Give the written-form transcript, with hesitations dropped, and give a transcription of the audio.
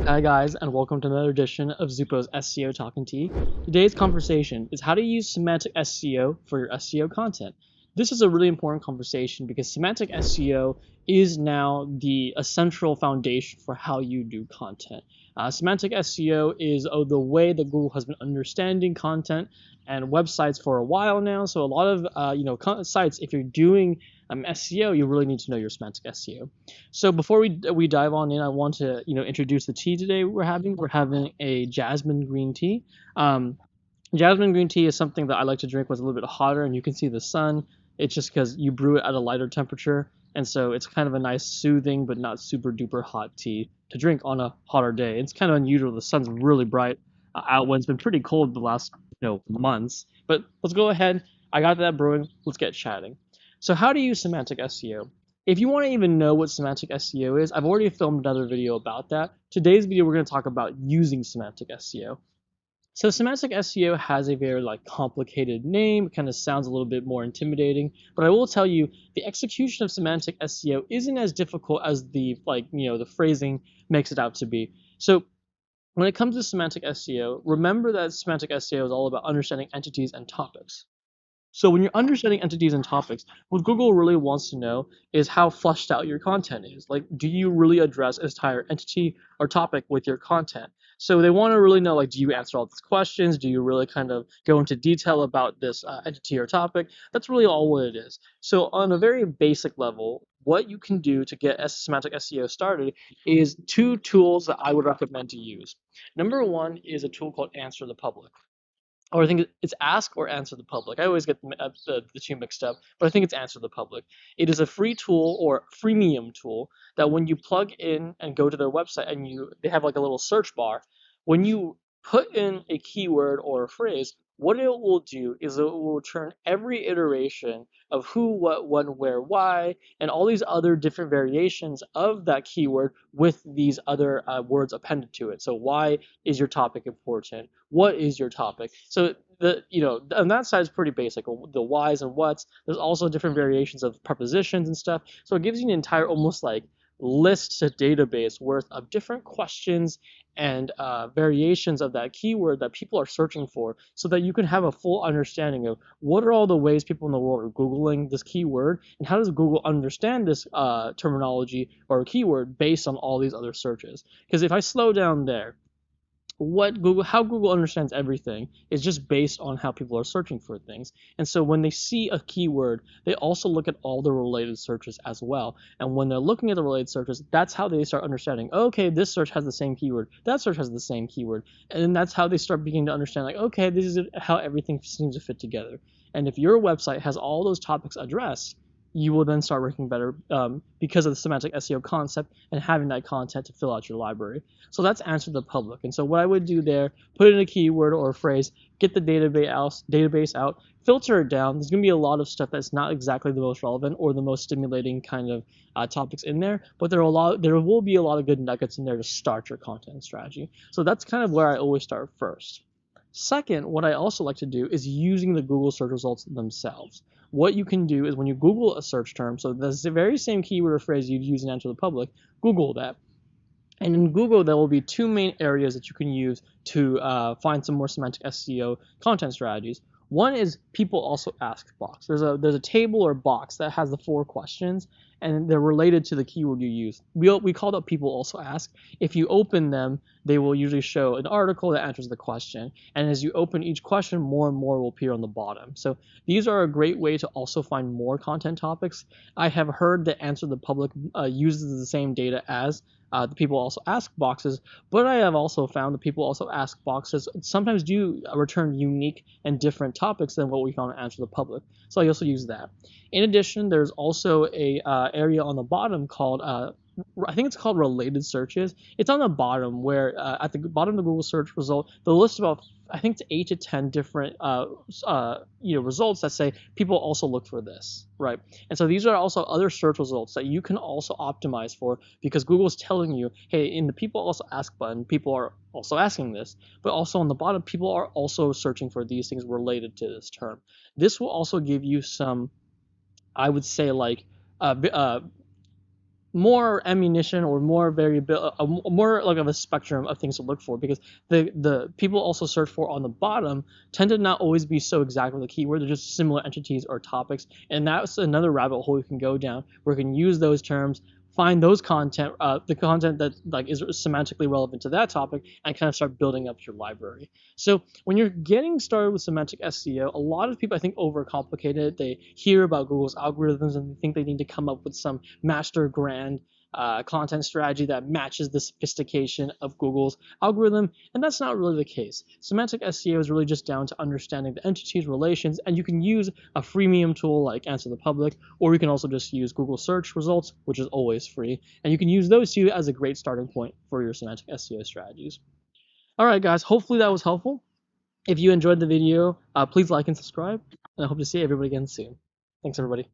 Hi guys, and welcome to another edition of Zupo's SEO Talking Tea. Today's conversation is how to use semantic SEO for your SEO content. This is a really important conversation because semantic SEO is now the essential foundation for how you do content. Semantic SEO is the way that Google has been understanding content and websites for a while now. So a lot of sites, if you're doing SEO, you really need to know your semantic SEO. So before we dive on in, I want to introduce the tea today we're having. We're having a jasmine green tea. Um, Jasmine green tea is something that I like to drink when it's a little bit hotter and you can see the sun. It's just because you brew it at a lighter temperature, and so it's kind of a nice soothing but not super duper hot tea to drink on a hotter day. It's kind of unusual. The sun's really bright out when it's been pretty cold the last months. But let's go ahead. I got that brewing. Let's get chatting. So how to use semantic SEO? If you want to even know what semantic SEO is, I've already filmed another video about that. Today's video, we're going to talk about using semantic SEO. So semantic SEO has a very complicated name. It kind of sounds a little bit more intimidating, but I will tell you the execution of semantic SEO isn't as difficult as the phrasing makes it out to be. So when it comes to semantic SEO, remember that semantic SEO is all about understanding entities and topics. So when you're understanding entities and topics, what Google really wants to know is how fleshed out your content is. Like, do you really address an entire entity or topic with your content? So they want to really know, like, do you answer all these questions? Do you really kind of go into detail about this entity or topic? That's really all what it is. So on a very basic level, what you can do to get semantic SEO started is two tools that I would recommend to use. Number one is a tool called Answer the Public, or I think it's Ask or Answer the Public. I always get the two mixed up, but I think it's Answer the Public. It is a free tool or freemium tool that when you plug in and go to their website and they have like a little search bar, when you put in a keyword or a phrase, what it will do is it will return every iteration of who, what, when, where, why, and all these other different variations of that keyword with these other words appended to it. So why is your topic important? What is your topic? So on that side is pretty basic. The whys and whats. There's also different variations of prepositions and stuff. So it gives you an entire almost like list to database worth of different questions and variations of that keyword that people are searching for, so that you can have a full understanding of what are all the ways people in the world are Googling this keyword, and how does Google understand this terminology or keyword based on all these other searches. Because if I slow down there, how Google understands everything is just based on how people are searching for things. And so when they see a keyword, they also look at all the related searches as well. And when they're looking at the related searches, that's how they start understanding, okay, this search has the same keyword, that search has the same keyword. And then that's how they start beginning to understand, like, okay, this is how everything seems to fit together. And if your website has all those topics addressed, you will then start ranking better because of the semantic SEO concept and having that content to fill out your library. So that's Answer the Public. And so what I would do there, put in a keyword or a phrase, get the database out, filter it down. There's going to be a lot of stuff that's not exactly the most relevant or the most stimulating kind of topics in there, but there will be a lot of good nuggets in there to start your content strategy. So that's kind of where I always start first. Second, what I also like to do is using the Google search results themselves. What you can do is when you Google a search term, so that's the very same keyword or phrase you'd use in Answer the Public, Google that. And in Google, there will be two main areas that you can use to find some more semantic SEO content strategies. One is people also ask box. There's a table or box that has the 4 questions, and they're related to the keyword you use. We call that people also ask. If you open them, they will usually show an article that answers the question. And as you open each question, more and more will appear on the bottom. So these are a great way to also find more content topics. I have heard that Answer the Public uses the same data as the people also ask boxes, but I have also found that people also ask boxes sometimes do return unique and different topics than what we found in Answer the Public. So I also use that. In addition, there's also a area on the bottom called I think it's called related searches. It's on the bottom where at the bottom of the Google search result, they'll list about, I think it's 8 to 10 different results that say people also look for this, right? And so these are also other search results that you can also optimize for, because Google's telling you, hey, in the people also ask button, people are also asking this, but also on the bottom, people are also searching for these things related to this term. This will also give you some, I would say, like more ammunition or more more like of a spectrum of things to look for, because the people also search for on the bottom tend to not always be so exact with the keyword. They're just similar entities or topics, and that's another rabbit hole you can go down where you can use those terms, find those content, the content that like is semantically relevant to that topic, and kind of start building up your library. So when you're getting started with semantic SEO, a lot of people I think overcomplicate it. They hear about Google's algorithms and they think they need to come up with some master grand content strategy that matches the sophistication of Google's algorithm, and that's not really the case. Semantic SEO is really just down to understanding the entities, relations, and you can use a freemium tool like Answer the Public, or you can also just use Google search results, which is always free, and you can use those two as a great starting point for your semantic SEO strategies. All right, guys, hopefully that was helpful. If you enjoyed the video, please like and subscribe, and I hope to see everybody again soon. Thanks, everybody.